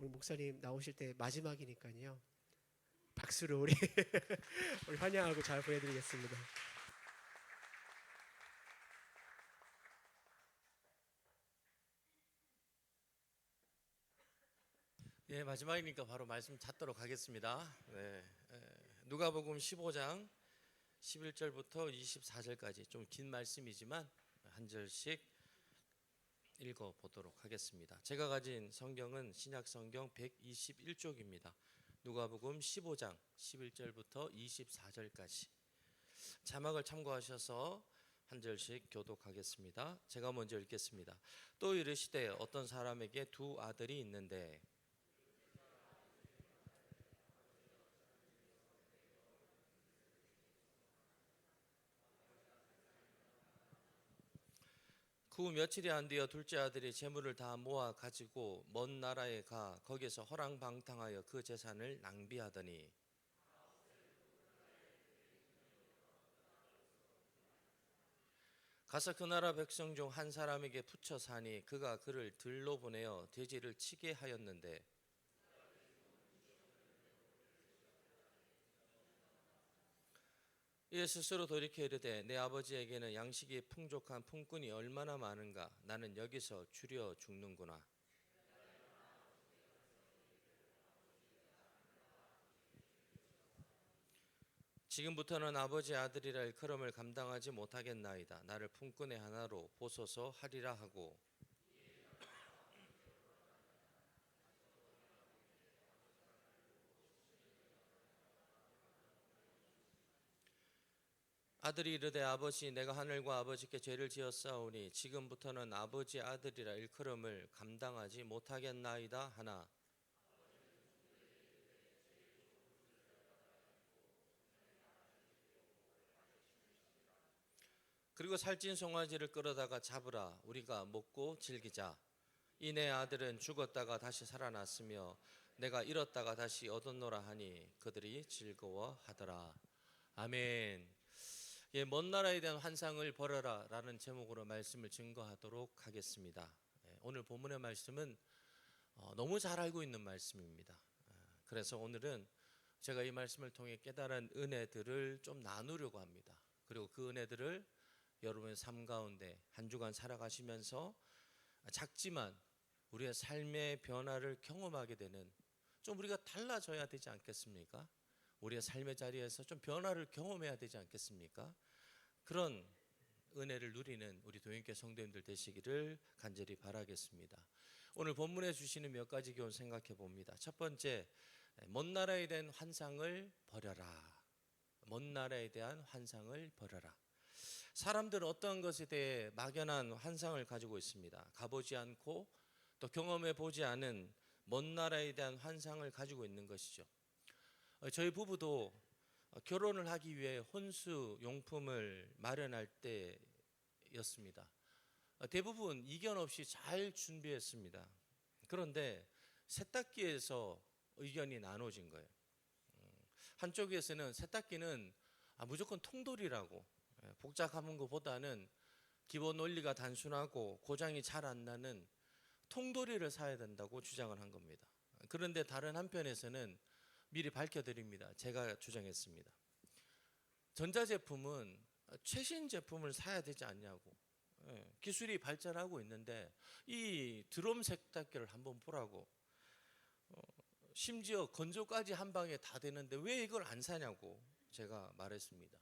우리 목사님 나오실 때 마지막이니까요. 박수로 우리 우리 환영하고 잘 보내드리겠습니다. 예, 마지막이니까 바로 말씀 찾도록 하겠습니다. 네, 누가복음 15장 11절부터 24절까지 좀 긴 말씀이지만 한 절씩 읽어 보도록 하겠습니다. 제가 가진 성경은 신약 성경 121쪽입니다. 누가복음 15장 11절부터 24절까지 자막을 참고하셔서 한 절씩 교독하겠습니다. 제가 먼저 읽겠습니다. 또 이르시되 어떤 사람에게 두 아들이 있는데 그 후 며칠이 안 되어 둘째 아들이 재물을 다 모아 가지고 먼 나라에 가 거기서 허랑방탕하여 그 재산을 낭비하더니 가서 그 나라 백성 중 한 사람에게 붙여 사니 그가 그를 들로 보내어 돼지를 치게 하였는데 이에 스스로 돌이켜 이르되 내 아버지에게는 양식이 풍족한 품꾼이 얼마나 많은가 나는 여기서 줄여 죽는구나. 지금부터는 아버지 아들이라 일컬음을 감당하지 못하겠나이다. 나를 품꾼의 하나로 보소서 하리라 하고 아들이 이르되 아버지 내가 하늘과 아버지께 죄를 지었사오니 지금부터는 아버지 아들이라 일컬음을 감당하지 못하겠나이다 하나 그리고 살찐 송아지를 끌어다가 잡으라 우리가 먹고 즐기자. 이 내 아들은 죽었다가 다시 살아났으며 내가 잃었다가 다시 얻었노라 하니 그들이 즐거워하더라. 아멘. 예, 먼 나라에 대한 환상을 버려라 라는 제목으로 말씀을 증거하도록 하겠습니다. 오늘 본문의 말씀은 너무 잘 알고 있는 말씀입니다. 그래서 오늘은 제가 이 말씀을 통해 깨달은 은혜들을 좀 나누려고 합니다. 그리고 그 은혜들을 여러분의 삶 가운데 한 주간 살아가시면서 작지만 우리의 삶의 변화를 경험하게 되는 좀 우리가 달라져야 되지 않겠습니까? 우리의 삶의 자리에서 좀 변화를 경험해야 되지 않겠습니까? 그런 은혜를 누리는 우리 도인교 성도님들 되시기를 간절히 바라겠습니다. 오늘 본문에 주시는 몇 가지 교훈 생각해 봅니다. 첫 번째, 먼 나라에 대한 환상을 버려라. 먼 나라에 대한 환상을 버려라. 사람들은 어떤 것에 대해 막연한 환상을 가지고 있습니다. 가보지 않고 또 경험해 보지 않은 먼 나라에 대한 환상을 가지고 있는 것이죠. 저희 부부도 결혼을 하기 위해 혼수 용품을 마련할 때였습니다. 대부분 이견 없이 잘 준비했습니다. 그런데 세탁기에서 의견이 나눠진 거예요. 한쪽에서는 세탁기는 무조건 통돌이라고 복잡한 것보다는 기본 원리가 단순하고 고장이 잘 안 나는 통돌이를 사야 된다고 주장을 한 겁니다. 그런데 다른 한편에서는 미리 밝혀드립니다. 제가 주장했습니다. 전자제품은 최신 제품을 사야 되지 않냐고. 기술이 발전하고 있는데 이 드럼 세탁기를 한번 보라고. 심지어 건조까지 한 방에 다 되는데 왜 이걸 안 사냐고 제가 말했습니다.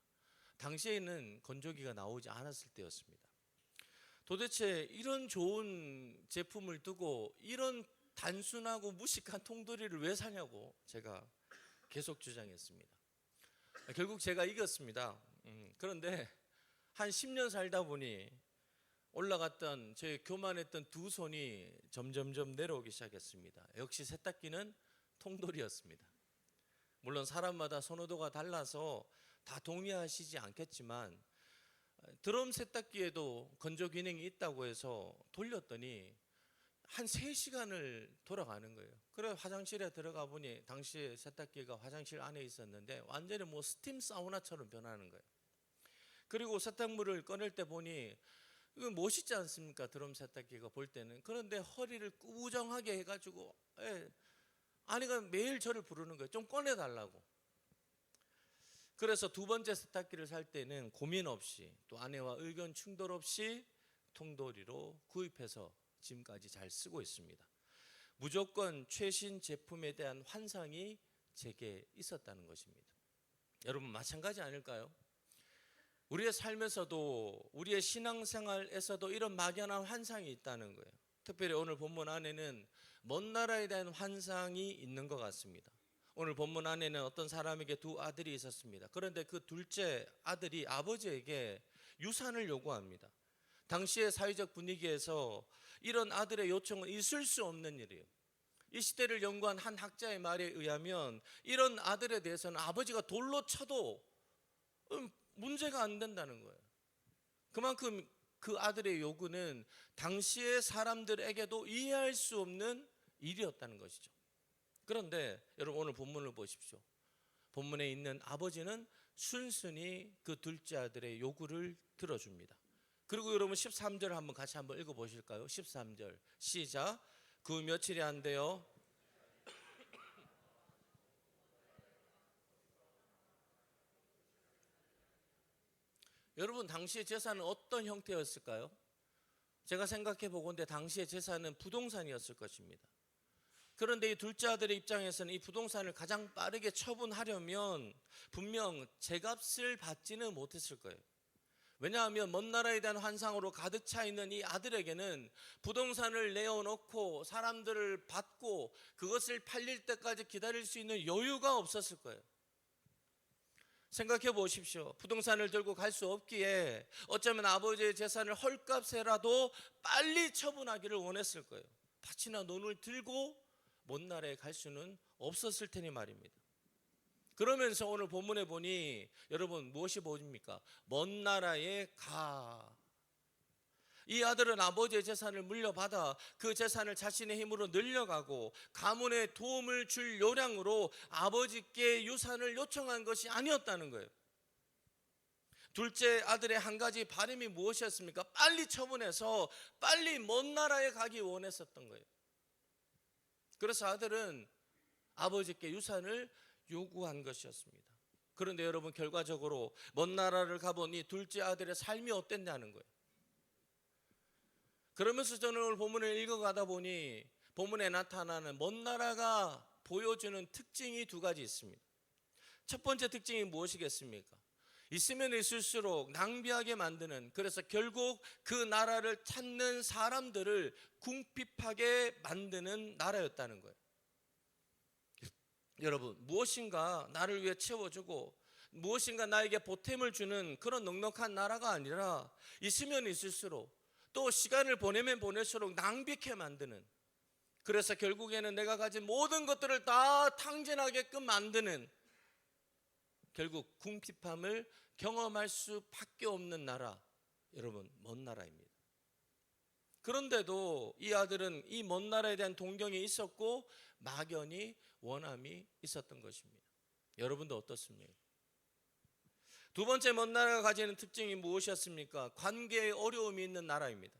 당시에는 건조기가 나오지 않았을 때였습니다. 도대체 이런 좋은 제품을 두고 이런 단순하고 무식한 통돌이를 왜 사냐고 제가 계속 주장했습니다. 결국 제가 이겼습니다. 그런데 한 10년 살다 보니 올라갔던 제 교만했던 두 손이 점점점 내려오기 시작했습니다. 역시 세탁기는 통돌이었습니다. 물론 사람마다 선호도가 달라서 다 동의하시지 않겠지만 드럼 세탁기에도 건조 기능이 있다고 해서 돌렸더니 한 3시간을 돌아가는 거예요. 그래 화장실에 들어가 보니 당시에 세탁기가 화장실 안에 있었는데 완전히 뭐 스팀 사우나처럼 변하는 거예요. 그리고 세탁물을 꺼낼 때 보니 이거 멋있지 않습니까? 드럼 세탁기가 볼 때는. 그런데 허리를 꾸정하게 해가지고 아내가 매일 저를 부르는 거예요. 좀 꺼내달라고. 그래서 두 번째 세탁기를 살 때는 고민 없이 또 아내와 의견 충돌 없이 통돌이로 구입해서 지금까지 잘 쓰고 있습니다. 무조건 최신 제품에 대한 환상이 제게 있었다는 것입니다. 여러분 마찬가지 아닐까요? 우리의 삶에서도 우리의 신앙생활에서도 이런 막연한 환상이 있다는 거예요. 특별히 오늘 본문 안에는 먼 나라에 대한 환상이 있는 것 같습니다. 오늘 본문 안에는 어떤 사람에게 두 아들이 있었습니다. 그런데 그 둘째 아들이 아버지에게 유산을 요구합니다. 당시의 사회적 분위기에서 이런 아들의 요청은 있을 수 없는 일이에요. 이 시대를 연구한 한 학자의 말에 의하면 이런 아들에 대해서는 아버지가 돌로 쳐도 문제가 안 된다는 거예요. 그만큼 그 아들의 요구는 당시의 사람들에게도 이해할 수 없는 일이었다는 것이죠. 그런데 여러분 오늘 본문을 보십시오. 본문에 있는 아버지는 순순히 그 둘째 아들의 요구를 들어줍니다. 그리고 여러분 13절 한번 같이 한번 읽어보실까요? 13절 시작. 그 며칠이 안 돼요. 여러분 당시의 재산은 어떤 형태였을까요? 제가 생각해 보건대 당시의 재산은 부동산이었을 것입니다. 그런데 이 둘째 아들의 입장에서는 이 부동산을 가장 빠르게 처분하려면 분명 제값을 받지는 못했을 거예요. 왜냐하면 먼 나라에 대한 환상으로 가득 차 있는 이 아들에게는 부동산을 내어놓고 사람들을 받고 그것을 팔릴 때까지 기다릴 수 있는 여유가 없었을 거예요. 생각해 보십시오. 부동산을 들고 갈 수 없기에 어쩌면 아버지의 재산을 헐값에라도 빨리 처분하기를 원했을 거예요. 밭이나 논을 들고 먼 나라에 갈 수는 없었을 테니 말입니다. 그러면서 오늘 본문에 보니 여러분 무엇이 보입니까? 먼 나라에 가. 이 아들은 아버지의 재산을 물려받아 그 재산을 자신의 힘으로 늘려가고 가문에 도움을 줄 요량으로 아버지께 유산을 요청한 것이 아니었다는 거예요. 둘째 아들의 한 가지 바람이 무엇이었습니까? 빨리 처분해서 빨리 먼 나라에 가기 원했었던 거예요. 그래서 아들은 아버지께 유산을 요구한 것이었습니다. 그런데 여러분 결과적으로 먼 나라를 가본 이 둘째 아들의 삶이 어땠냐는 거예요. 그러면서 저는 오늘 본문을 읽어가다 보니 본문에 나타나는 먼 나라가 보여주는 특징이 두 가지 있습니다. 첫 번째 특징이 무엇이겠습니까? 있으면 있을수록 낭비하게 만드는, 그래서 결국 그 나라를 찾는 사람들을 궁핍하게 만드는 나라였다는 거예요. 여러분 무엇인가 나를 위해 채워주고 무엇인가 나에게 보탬을 주는 그런 넉넉한 나라가 아니라 있으면 있을수록 또 시간을 보내면 보낼수록 낭비케 만드는, 그래서 결국에는 내가 가진 모든 것들을 다 탕진하게끔 만드는, 결국 궁핍함을 경험할 수밖에 없는 나라, 여러분 먼 나라입니다. 그런데도 이 아들은 이 먼 나라에 대한 동경이 있었고 막연히 원함이 있었던 것입니다. 여러분도 어떻습니까? 두 번째 먼 나라가 가지는 특징이 무엇이었습니까? 관계에 어려움이 있는 나라입니다.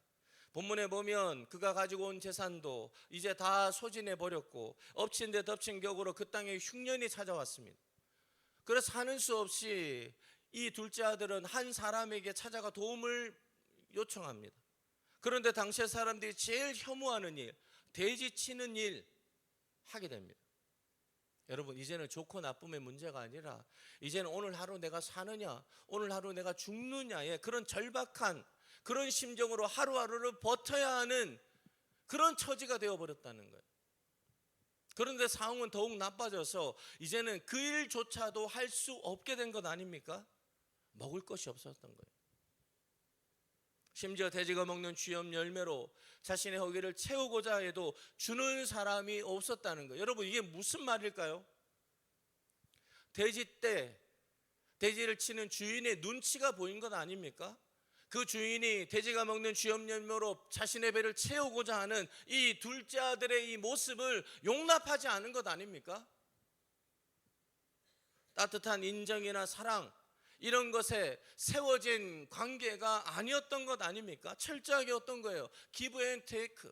본문에 보면 그가 가지고 온 재산도 이제 다 소진해 버렸고 엎친 데 덮친 격으로 그 땅에 흉년이 찾아왔습니다. 그래서 하는 수 없이 이 둘째 아들은 한 사람에게 찾아가 도움을 요청합니다. 그런데 당시의 사람들이 제일 혐오하는 일, 돼지 치는 일 하게 됩니다. 여러분 이제는 좋고 나쁨의 문제가 아니라 이제는 오늘 하루 내가 사느냐 오늘 하루 내가 죽느냐의 그런 절박한 그런 심정으로 하루하루를 버텨야 하는 그런 처지가 되어버렸다는 거예요. 그런데 상황은 더욱 나빠져서 이제는 그 일조차도 할 수 없게 된 것 아닙니까? 먹을 것이 없었던 거예요. 심지어 돼지가 먹는 쥐염 열매로 자신의 허기를 채우고자 해도 주는 사람이 없었다는 거예요. 여러분 이게 무슨 말일까요? 돼지를 치는 주인의 눈치가 보인 것 아닙니까? 그 주인이 돼지가 먹는 쥐염 열매로 자신의 배를 채우고자 하는 이 둘째 아들의 이 모습을 용납하지 않은 것 아닙니까? 따뜻한 인정이나 사랑 이런 것에 세워진 관계가 아니었던 것 아닙니까? 철저하게 어떤 거예요? 기브 앤 테이크.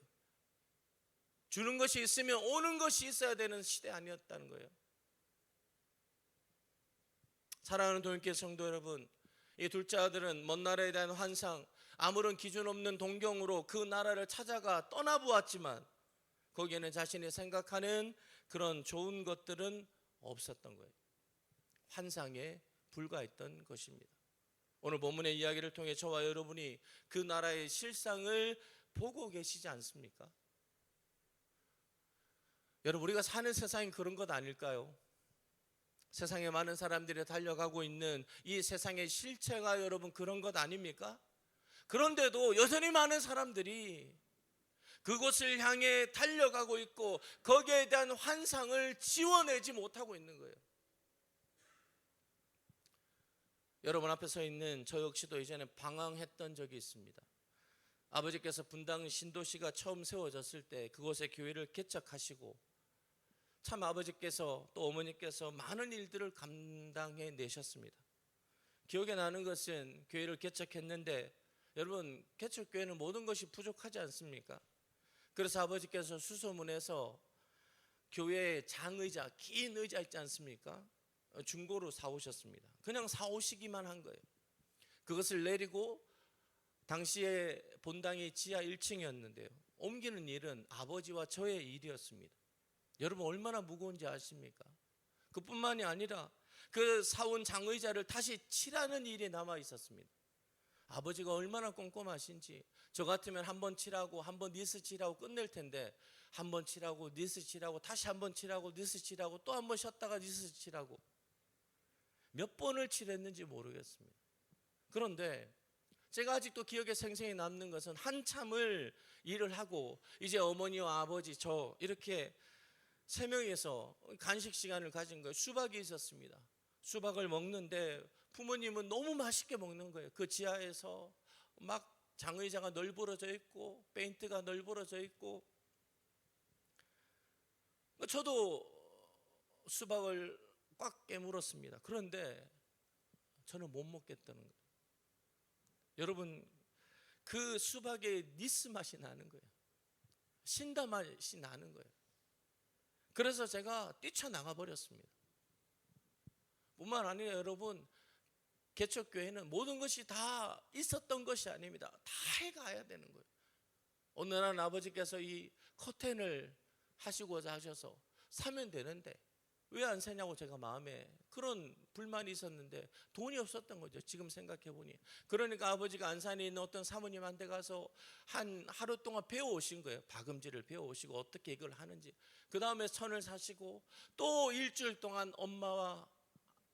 주는 것이 있으면 오는 것이 있어야 되는 시대 아니었다는 거예요. 사랑하는 도인교 성도 여러분, 이 둘째 아들은 먼 나라에 대한 환상, 아무런 기준 없는 동경으로 그 나라를 찾아가 떠나보았지만 거기에는 자신이 생각하는 그런 좋은 것들은 없었던 거예요. 환상에 불과했던 것입니다. 오늘 본문의 이야기를 통해 저와 여러분이 그 나라의 실상을 보고 계시지 않습니까? 여러분, 우리가 사는 세상이 그런 것 아닐까요? 세상에 많은 사람들이 달려가고 있는 이 세상의 실체가 여러분 그런 것 아닙니까? 그런데도 여전히 많은 사람들이 그곳을 향해 달려가고 있고 거기에 대한 환상을 지워내지 못하고 있는 거예요. 여러분 앞에 서 있는 저 역시도 이전에 방황했던 적이 있습니다. 아버지께서 분당 신도시가 처음 세워졌을 때 그곳에 교회를 개척하시고 참 아버지께서 또 어머니께서 많은 일들을 감당해 내셨습니다. 기억에 나는 것은 교회를 개척했는데 여러분 개척교회는 모든 것이 부족하지 않습니까? 그래서 아버지께서 수소문에서 교회 장의자, 긴 의자 있지 않습니까? 중고로 사오셨습니다. 그냥 사오시기만 한 거예요. 그것을 내리고 당시에 본당이 지하 1층이었는데요. 옮기는 일은 아버지와 저의 일이었습니다. 여러분 얼마나 무거운지 아십니까? 그뿐만이 아니라 그 사온 장의자를 다시 칠하는 일이 남아 있었습니다. 아버지가 얼마나 꼼꼼하신지 저 같으면 한 번 칠하고 한 번 니스 칠하고 끝낼 텐데 한 번 칠하고 니스 칠하고 다시 한 번 칠하고 니스 칠하고 또 한 번 쉬었다가 니스 칠하고 몇 번을 칠했는지 모르겠습니다. 그런데 제가 아직도 기억에 생생히 남는 것은 한참을 일을 하고 이제 어머니와 아버지 저 이렇게 세 명이서 간식 시간을 가진 거예요. 수박이 있었습니다. 수박을 먹는데 부모님은 너무 맛있게 먹는 거예요. 그 지하에서 막 장의자가 널브러져 있고 페인트가 널브러져 있고 저도 수박을 꽉 깨물었습니다. 그런데 저는 못 먹겠다는 거예요. 여러분 그 수박의 니스 맛이 나는 거예요. 신다 맛이 나는 거예요. 그래서 제가 뛰쳐나가 버렸습니다. 뿐만 아니라 여러분 개척교회는 모든 것이 다 있었던 것이 아닙니다. 다 해가야 되는 거예요. 어느 날 아버지께서 이 커튼을 하시고자 하셔서 사면 되는데 왜 안 사냐고 제가 마음에 그런 불만이 있었는데 돈이 없었던 거죠. 지금 생각해 보니. 그러니까 아버지가 안산에 있는 어떤 사모님한테 가서 한 하루 동안 배워오신 거예요. 박음질을 배워오시고 어떻게 이걸 하는지. 그 다음에 천을 사시고 또 일주일 동안 엄마와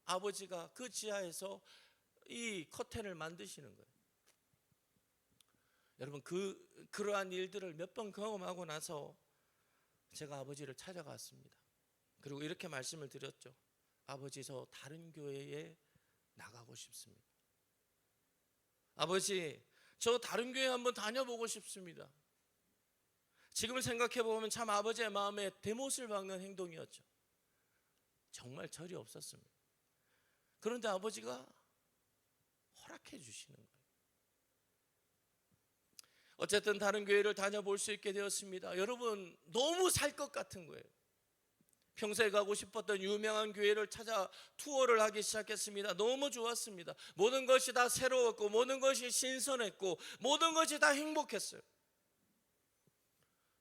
아버지가 그 지하에서 이 커튼을 만드시는 거예요. 여러분 그러한 일들을 몇 번 경험하고 나서 제가 아버지를 찾아갔습니다. 그리고 이렇게 말씀을 드렸죠. 아버지 저 다른 교회에 나가고 싶습니다. 아버지 저 다른 교회 한번 다녀보고 싶습니다. 지금 생각해 보면 참 아버지의 마음에 대못을 박는 행동이었죠. 정말 절이 없었습니다. 그런데 아버지가 허락해 주시는 거예요. 어쨌든 다른 교회를 다녀볼 수 있게 되었습니다. 여러분 너무 살 것 같은 거예요. 평소에 가고 싶었던 유명한 교회를 찾아 투어를 하기 시작했습니다. 너무 좋았습니다. 모든 것이 다 새로웠고 모든 것이 신선했고 모든 것이 다 행복했어요.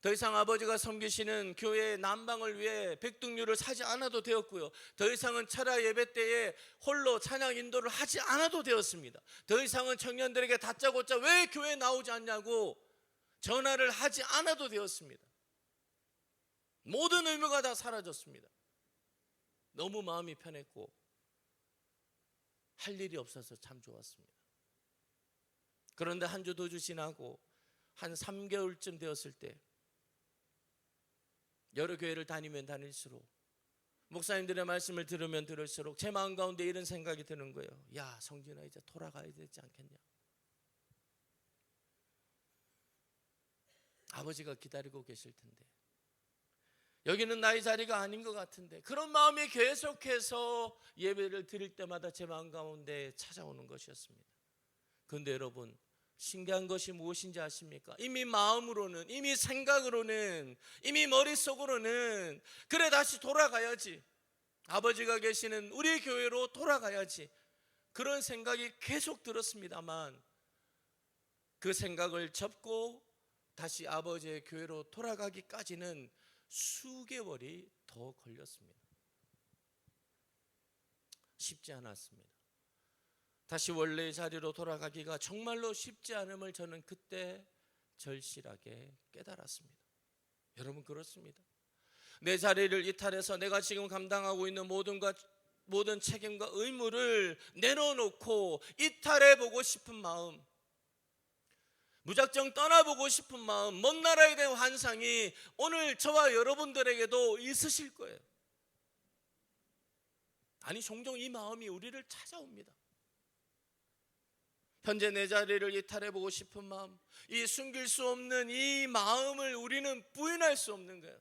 더 이상 아버지가 섬기시는 교회의 난방을 위해 백등류를 사지 않아도 되었고요. 더 이상은 철야 예배 때에 홀로 찬양 인도를 하지 않아도 되었습니다. 더 이상은 청년들에게 다짜고짜 왜 교회에 나오지 않냐고 전화를 하지 않아도 되었습니다. 모든 의무가 다 사라졌습니다. 너무 마음이 편했고 할 일이 없어서 참 좋았습니다. 그런데 한 주 두 주 지나고 한 3개월쯤 되었을 때 여러 교회를 다니면 다닐수록 목사님들의 말씀을 들으면 들을수록 제 마음 가운데 이런 생각이 드는 거예요. 야 성진아 이제 돌아가야 되지 않겠냐. 아버지가 기다리고 계실 텐데 여기는 나의 자리가 아닌 것 같은데 그런 마음이 계속해서 예배를 드릴 때마다 제 마음 가운데 찾아오는 것이었습니다. 그런데 여러분 신기한 것이 무엇인지 아십니까? 이미 마음으로는, 이미 생각으로는, 이미 머릿속으로는 그래 다시 돌아가야지, 아버지가 계시는 우리 교회로 돌아가야지, 그런 생각이 계속 들었습니다만 그 생각을 접고 다시 아버지의 교회로 돌아가기까지는 수개월이 더 걸렸습니다. 쉽지 않았습니다. 다시 원래의 자리로 돌아가기가 정말로 쉽지 않음을 저는 그때 절실하게 깨달았습니다. 여러분, 그렇습니다. 내 자리를 이탈해서 내가 지금 감당하고 있는 모든 책임과 의무를 내려놓고 이탈해보고 싶은 마음, 무작정 떠나보고 싶은 마음, 먼 나라에 대한 환상이 오늘 저와 여러분들에게도 있으실 거예요. 아니, 종종 이 마음이 우리를 찾아옵니다. 현재 내 자리를 이탈해보고 싶은 마음, 이 숨길 수 없는 이 마음을 우리는 부인할 수 없는 거예요.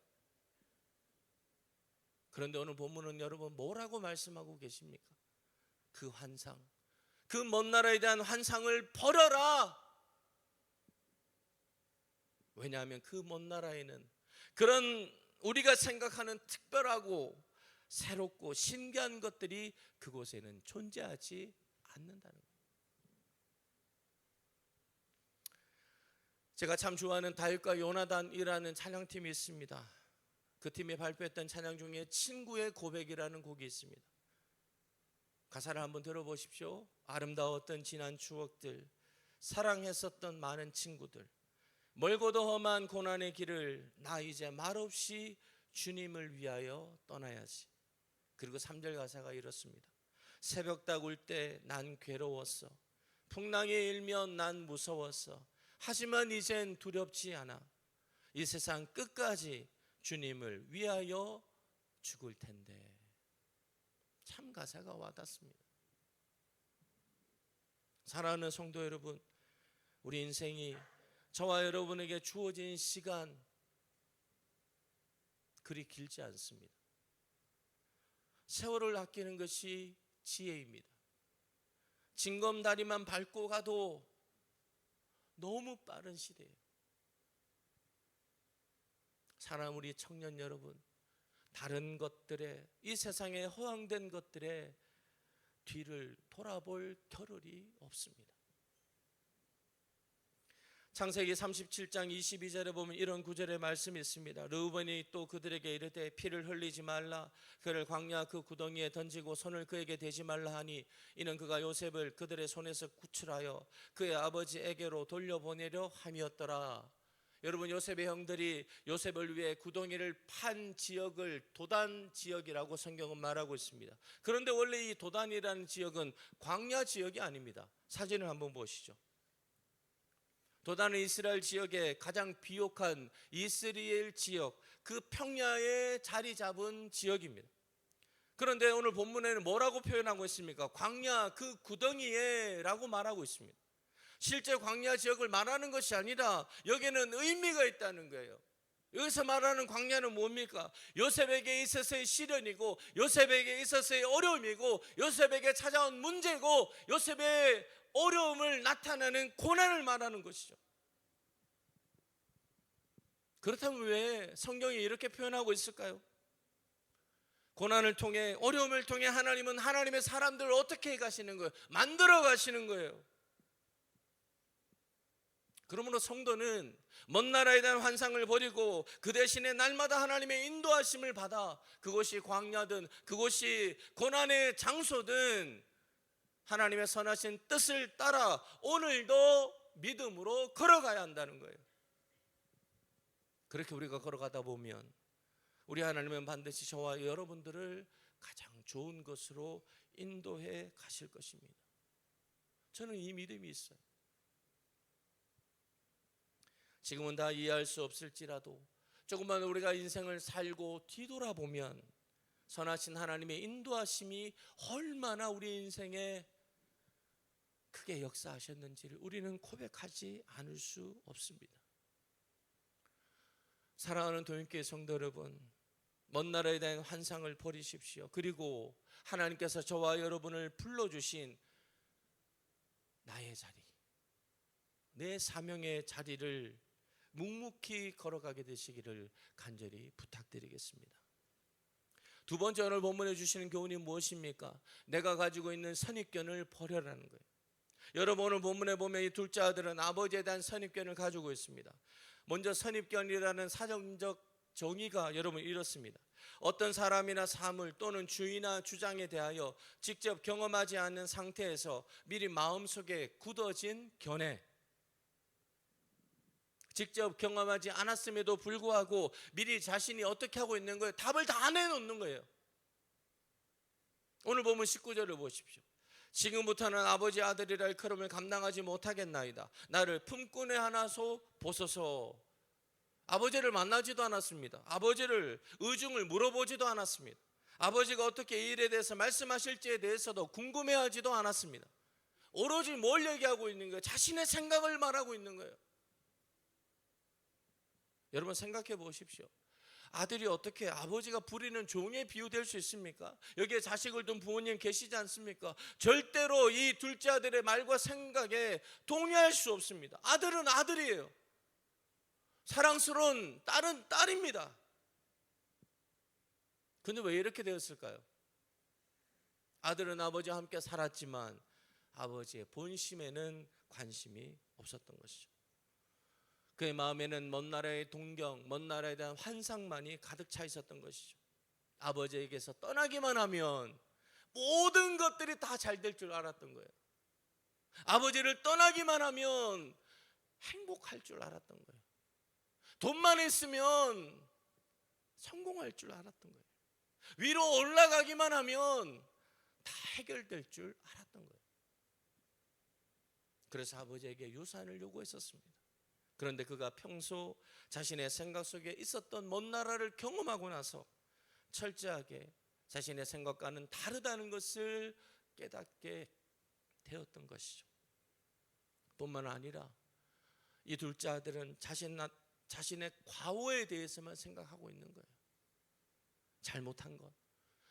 그런데 오늘 본문은 여러분 뭐라고 말씀하고 계십니까? 그 환상, 그 먼 나라에 대한 환상을 버려라. 왜냐하면 그 먼 나라에는 그런 우리가 생각하는 특별하고 새롭고 신기한 것들이 그곳에는 존재하지 않는다는 거예요. 제가 참 좋아하는 다윗과 요나단이라는 찬양팀이 있습니다. 그 팀이 발표했던 찬양 중에 친구의 고백이라는 곡이 있습니다. 가사를 한번 들어보십시오. 아름다웠던 지난 추억들, 사랑했었던 많은 친구들, 멀고도 험한 고난의 길을 나 이제 말없이 주님을 위하여 떠나야지. 그리고 3절 가사가 이렇습니다. 새벽닭 울 때 난 괴로웠어. 풍랑에 일면 난 무서웠어. 하지만 이젠 두렵지 않아. 이 세상 끝까지 주님을 위하여 죽을 텐데. 참 가사가 와닿습니다. 사랑하는 성도 여러분, 우리 인생이 저와 여러분에게 주어진 시간 그리 길지 않습니다. 세월을 아끼는 것이 지혜입니다. 징검다리만 밟고 가도 너무 빠른 시대예요. 사랑하는 우리 청년 여러분, 다른 것들에, 이 세상에 허황된 것들에 뒤를 돌아볼 겨를이 없습니다. 창세기 37장 22절에 보면 이런 구절의 말씀이 있습니다. 르우벤이 또 그들에게 이르되 피를 흘리지 말라, 그를 광야 그 구덩이에 던지고 손을 그에게 대지 말라 하니 이는 그가 요셉을 그들의 손에서 구출하여 그의 아버지에게로 돌려보내려 함이었더라. 여러분, 요셉의 형들이 요셉을 위해 구덩이를 판 지역을 도단 지역이라고 성경은 말하고 있습니다. 그런데 원래 이 도단이라는 지역은 광야 지역이 아닙니다. 사진을 한번 보시죠. 도단은 이스라엘 지역의 가장 비옥한 이스라엘 지역, 그 평야에 자리 잡은 지역입니다. 그런데 오늘 본문에는 뭐라고 표현하고 있습니까? 광야 그 구덩이에 라고 말하고 있습니다. 실제 광야 지역을 말하는 것이 아니라 여기에는 의미가 있다는 거예요. 여기서 말하는 광야는 뭡니까? 요셉에게 있어서의 시련이고, 요셉에게 있어서의 어려움이고, 요셉에게 찾아온 문제고, 요셉의 어려움을 나타내는 고난을 말하는 것이죠. 그렇다면 왜 성경이 이렇게 표현하고 있을까요? 고난을 통해, 어려움을 통해 하나님은 하나님의 사람들을 어떻게 가시는 거예요? 만들어 가시는 거예요. 그러므로 성도는 먼 나라에 대한 환상을 버리고 그 대신에 날마다 하나님의 인도하심을 받아, 그곳이 광야든 그곳이 고난의 장소든 하나님의 선하신 뜻을 따라 오늘도 믿음으로 걸어가야 한다는 거예요. 그렇게 우리가 걸어가다 보면 우리 하나님은 반드시 저와 여러분들을 가장 좋은 것으로 인도해 가실 것입니다. 저는 이 믿음이 있어요. 지금은 다 이해할 수 없을지라도 조금만 우리가 인생을 살고 뒤돌아보면 선하신 하나님의 인도하심이 얼마나 우리 인생에 크게 역사하셨는지를 우리는 고백하지 않을 수 없습니다. 사랑하는 도인교회 성도 여러분, 먼 나라에 대한 환상을 버리십시오. 그리고 하나님께서 저와 여러분을 불러주신 나의 자리, 내 사명의 자리를 묵묵히 걸어가게 되시기를 간절히 부탁드리겠습니다. 두 번째, 오늘 본문에 주시는 교훈이 무엇입니까? 내가 가지고 있는 선입견을 버려라는 거예요. 여러분, 오늘 본문에 보면 이 둘째 아들은 아버지에 대한 선입견을 가지고 있습니다. 먼저 선입견이라는 사정적 정의가 여러분 이렇습니다. 어떤 사람이나 사물 또는 주의나 주장에 대하여 직접 경험하지 않는 상태에서 미리 마음속에 굳어진 견해, 직접 경험하지 않았음에도 불구하고 미리 자신이 어떻게 하고 있는 거예요? 답을 다 내놓는 거예요. 오늘 보면 19절을 보십시오. 지금부터는 아버지 아들이라 일컬음을 감당하지 못하겠나이다. 나를 품꾼에 하나소 보소서. 아버지를 만나지도 않았습니다. 아버지를 의중을 물어보지도 않았습니다. 아버지가 어떻게 이 일에 대해서 말씀하실지에 대해서도 궁금해하지도 않았습니다. 오로지 뭘 얘기하고 있는 거예요? 자신의 생각을 말하고 있는 거예요. 여러분, 생각해 보십시오. 아들이 어떻게 아버지가 부리는 종에 비유될 수 있습니까? 여기에 자식을 둔 부모님 계시지 않습니까? 절대로 이 둘째 아들의 말과 생각에 동의할 수 없습니다. 아들은 아들이에요. 사랑스러운 딸은 딸입니다. 근데 왜 이렇게 되었을까요? 아들은 아버지와 함께 살았지만 아버지의 본심에는 관심이 없었던 것이죠. 그의 마음에는 먼 나라의 동경, 먼 나라에 대한 환상만이 가득 차 있었던 것이죠. 아버지에게서 떠나기만 하면 모든 것들이 다 잘 될 줄 알았던 거예요. 아버지를 떠나기만 하면 행복할 줄 알았던 거예요. 돈만 있으면 성공할 줄 알았던 거예요. 위로 올라가기만 하면 다 해결될 줄 알았던 거예요. 그래서 아버지에게 유산을 요구했었습니다. 그런데 그가 평소 자신의 생각 속에 있었던 먼 나라를 경험하고 나서 철저하게 자신의 생각과는 다르다는 것을 깨닫게 되었던 것이죠. 뿐만 아니라 이 둘째 아들은 자신의 과오에 대해서만 생각하고 있는 거예요. 잘못한 것,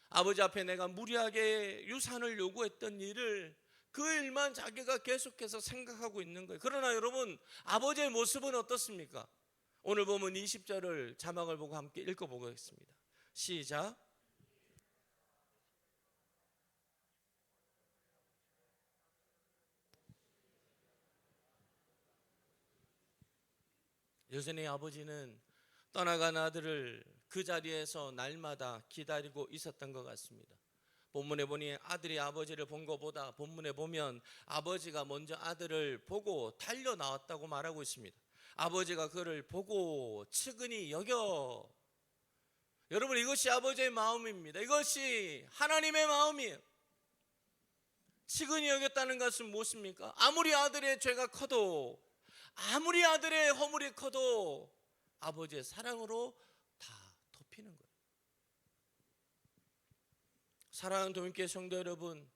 아버지 앞에 내가 무리하게 유산을 요구했던 일을, 그 일만 자기가 계속해서 생각하고 있는 거예요. 그러나 여러분, 아버지의 모습은 어떻습니까? 오늘 보면 20절을 자막을 보고 함께 읽어보겠습니다. 시작. 여전히 아버지는 떠나간 아들을 그 자리에서 날마다 기다리고 있었던 것 같습니다. 본문에 보니 아들이 아버지를 본 것보다 본문에 보면 아버지가 먼저 아들을 보고 달려 나왔다고 말하고 있습니다. 아버지가 그를 보고 측은히 여겨. 여러분, 이것이 아버지의 마음입니다. 이것이 하나님의 마음이에요. 측은히 여겼다는 것은 무엇입니까? 아무리 아들의 죄가 커도, 아무리 아들의 허물이 커도 아버지의 사랑으로 다 덮이는 거예요. 사랑하는 도민교회 성도 여러분,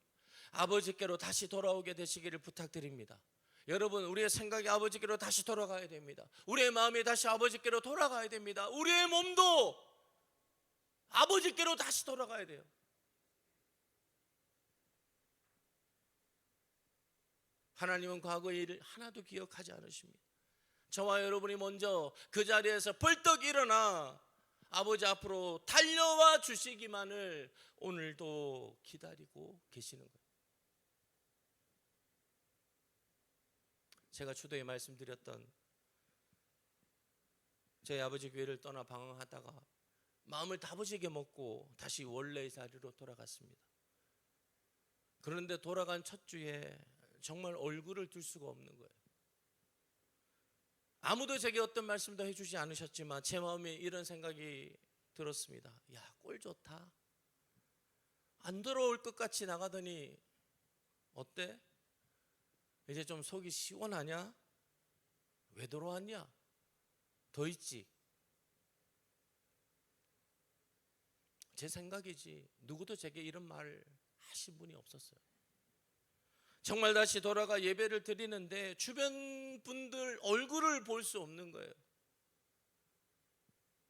아버지께로 다시 돌아오게 되시기를 부탁드립니다. 여러분, 우리의 생각이 아버지께로 다시 돌아가야 됩니다. 우리의 마음이 다시 아버지께로 돌아가야 됩니다. 우리의 몸도 아버지께로 다시 돌아가야 돼요. 하나님은 과거의 일을 하나도 기억하지 않으십니다. 저와 여러분이 먼저 그 자리에서 벌떡 일어나 아버지 앞으로 달려와 주시기만을 오늘도 기다리고 계시는 거예요. 제가 추도에 말씀드렸던 저희 아버지 교회를 떠나 방황하다가 마음을 다부지게 먹고 다시 원래의 자리로 돌아갔습니다. 그런데 돌아간 첫 주에 정말 얼굴을 들 수가 없는 거예요. 아무도 제게 어떤 말씀도 해주지 않으셨지만 제 마음에 이런 생각이 들었습니다. 야, 꼴 좋다. 안 들어올 것 같이 나가더니 어때? 이제 좀 속이 시원하냐? 왜 들어왔냐? 더 있지. 제 생각이지 누구도 제게 이런 말 하신 분이 없었어요. 정말 다시 돌아가 예배를 드리는데 주변 분들 얼굴을 볼 수 없는 거예요.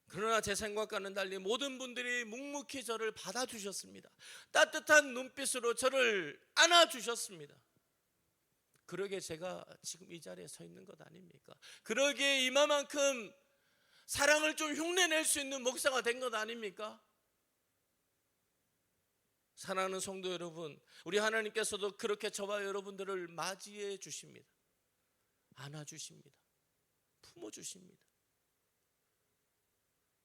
그러나 제 생각과는 달리 모든 분들이 묵묵히 저를 받아주셨습니다. 따뜻한 눈빛으로 저를 안아주셨습니다. 그러게 제가 지금 이 자리에 서 있는 것 아닙니까? 그러기에 이만큼 사랑을 좀 흉내낼 수 있는 목사가 된 것 아닙니까? 사랑하는 성도 여러분, 우리 하나님께서도 그렇게 저와 여러분들을 맞이해 주십니다. 안아주십니다. 품어주십니다.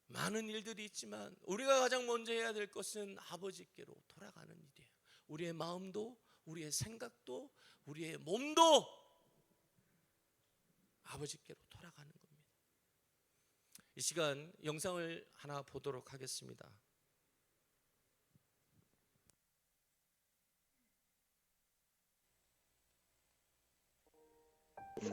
많은 일들이 있지만 우리가 가장 먼저 해야 될 것은 아버지께로 돌아가는 일이에요. 우리의 마음도, 우리의 생각도, 우리의 몸도 아버지께로 돌아가는 겁니다. 이 시간 영상을 하나 보도록 하겠습니다.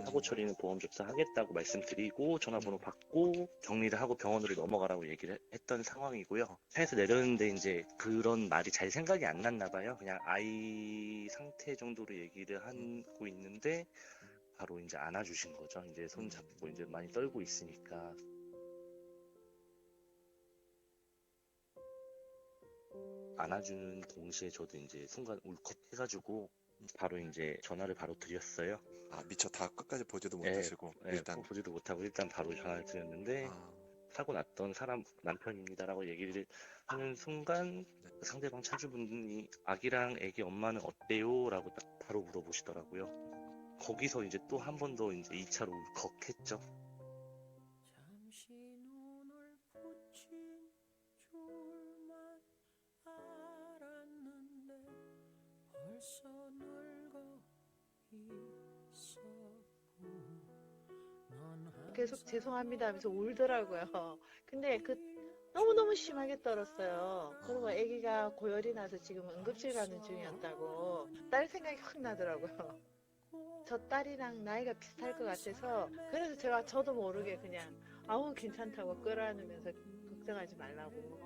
사고 처리는 보험 접수하겠다고 말씀드리고 전화번호 받고 격리를 하고 병원으로 넘어가라고 얘기를 했던 상황이고요. 차에서 내렸는데 이제 그런 말이 잘 생각이 안 났나 봐요. 그냥 아이 상태 정도로 얘기를 하고 있는데 바로 이제 안아주신 거죠. 이제 손 잡고 이제 많이 떨고 있으니까. 안아주는 동시에 저도 이제 순간 울컥해가지고 바로 이제 전화를 바로 드렸어요. 아, 미처 다 끝까지 보지도 예, 못하시고 일단 보지도 못하고 일단 바로 전화를 드렸는데 사고 났던 사람 남편입니다라고 얘기를 하는 순간 상대방 차주분이 아기랑 애기 엄마는 어때요? 라고 딱 바로 물어보시더라고요. 거기서 이제 또 한 번 더 이제 2차로 울컥했죠. 잠시 눈을 붙인 줄만 알았는데 벌써 늙어 있었고 넌 계속 죄송합니다 하면서 울더라고요. 근데 너무너무 심하게 떨었어요. 그리고 아기가 고열이 나서 지금 응급실 가는 중이었다고 딸 생각이 확 나더라고요. 저 딸이랑 나이가 비슷할 것 같아서 그래서 저도 모르게 그냥 아우 괜찮다고 끌어안으면서 걱정하지 말라고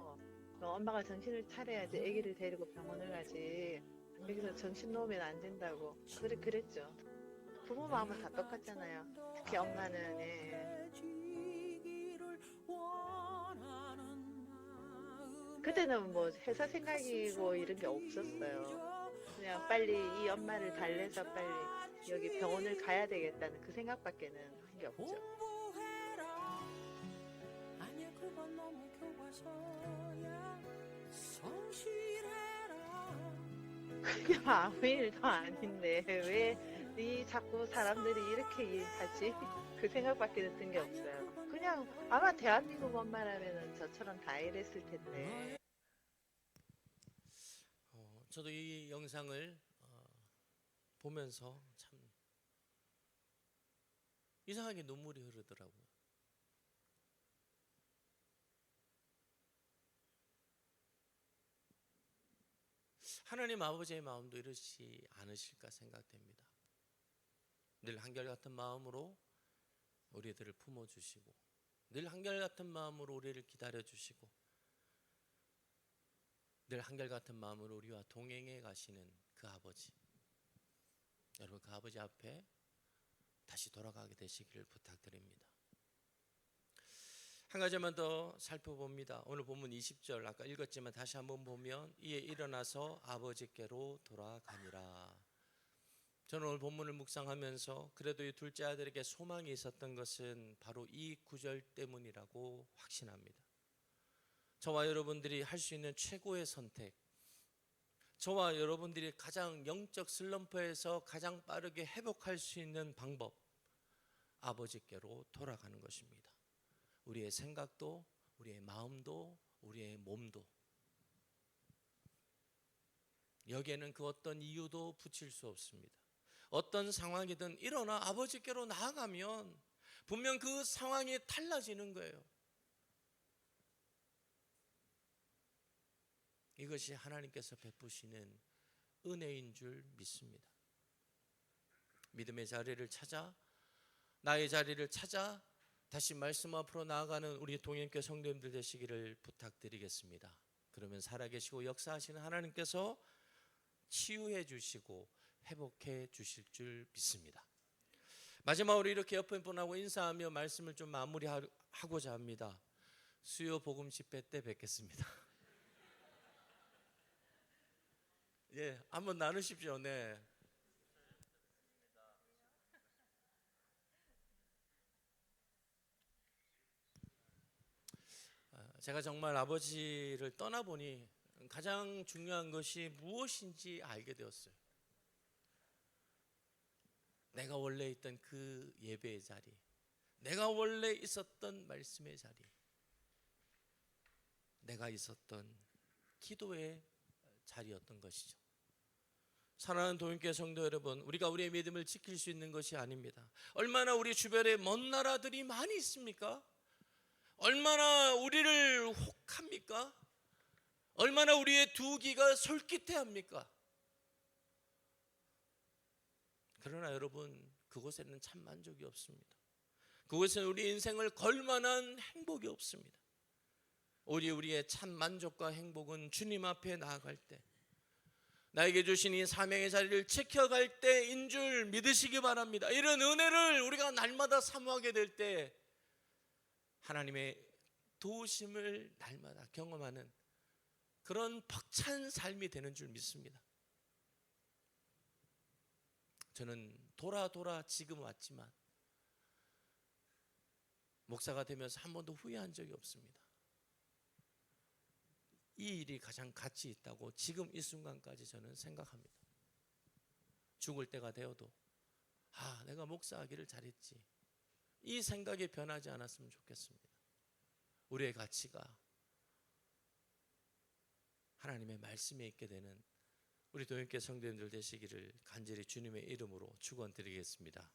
엄마가 정신을 차려야지 아기를 데리고 병원을 가지 여기서 정신 놓으면 안 된다고 그랬죠. 부모 마음은 다 똑같잖아요. 특히 엄마는 그때는 뭐 회사 생각이고 이런 게 없었어요. 그냥 빨리 이 엄마를 달래서 빨리 여기 병원을 가야 되겠다는 그 생각밖에는 한 게 없죠. 아니야 그건 너무 교과서야 성실해라 그게 아무 일도 아닌데 왜 이 자꾸 사람들이 이렇게 일하지? 그 생각밖에 든 게 없어요. 그냥 아마 대한민국 엄마라면 저처럼 다 이랬을 텐데. 저도 이 영상을 보면서 참 이상하게 눈물이 흐르더라고요. 하나님 아버지의 마음도 이렇지 않으실까 생각됩니다. 늘 한결같은 마음으로 우리들을 품어주시고 늘 한결같은 마음으로 우리를 기다려주시고 늘 한결같은 마음으로 우리와 동행해 가시는 그 아버지, 여러분 그 아버지 앞에 다시 돌아가게 되시기를 부탁드립니다. 한 가지만 더 살펴봅니다. 오늘 본문 20절 아까 읽었지만 다시 한번 보면 이에 일어나서 아버지께로 돌아가니라. 저는 오늘 본문을 묵상하면서 그래도 이 둘째 아들에게 소망이 있었던 것은 바로 이 구절 때문이라고 확신합니다. 저와 여러분들이 할 수 있는 최고의 선택, 저와 여러분들이 가장 영적 슬럼프에서 가장 빠르게 회복할 수 있는 방법, 아버지께로 돌아가는 것입니다. 우리의 생각도, 우리의 마음도, 우리의 몸도. 여기에는 그 어떤 이유도 붙일 수 없습니다. 어떤 상황이든 일어나 아버지께로 나아가면 분명 그 상황이 달라지는 거예요. 이것이 하나님께서 베푸시는 은혜인 줄 믿습니다. 믿음의 자리를 찾아, 나의 자리를 찾아 다시 말씀 앞으로 나아가는 우리 동행교 성도님들 되시기를 부탁드리겠습니다. 그러면 살아계시고 역사하시는 하나님께서 치유해 주시고 회복해 주실 줄 믿습니다. 마지막으로 이렇게 옆에 분하고 인사하며 말씀을 좀 마무리하고자 합니다. 수요 복음 집회 때 뵙겠습니다. 예, 한번 나누십시오. 네. 제가 정말 아버지를 떠나보니 가장 중요한 것이 무엇인지 알게 되었어요. 내가 원래 있던 그 예배의 자리, 내가 원래 있었던 말씀의 자리, 내가 있었던 기도의 자리였던 것이죠. 사랑하는 도인교회 성도 여러분, 우리가 우리의 믿음을 지킬 수 있는 것이 아닙니다. 얼마나 우리 주변에 먼 나라들이 많이 있습니까? 얼마나 우리를 혹합니까? 얼마나 우리의 두 귀가 솔깃해합니까? 그러나 여러분, 그곳에는 참 만족이 없습니다. 그곳에는 우리 인생을 걸 만한 행복이 없습니다. 우리의 참 만족과 행복은 주님 앞에 나아갈 때, 나에게 주신 이 사명의 자리를 지켜갈 때인 줄 믿으시기 바랍니다. 이런 은혜를 우리가 날마다 사모하게 될 때 하나님의 도우심을 날마다 경험하는 그런 벅찬 삶이 되는 줄 믿습니다. 저는 돌아 지금 왔지만 목사가 되면서 한 번도 후회한 적이 없습니다. 이 일이 가장 가치 있다고 지금 이 순간까지 저는 생각합니다. 죽을 때가 되어도 내가 목사하기를 잘했지, 이 생각이 변하지 않았으면 좋겠습니다. 우리의 가치가 하나님의 말씀에 있게 되는 우리 도인교회 성도님들 되시기를 간절히 주님의 이름으로 축원드리겠습니다.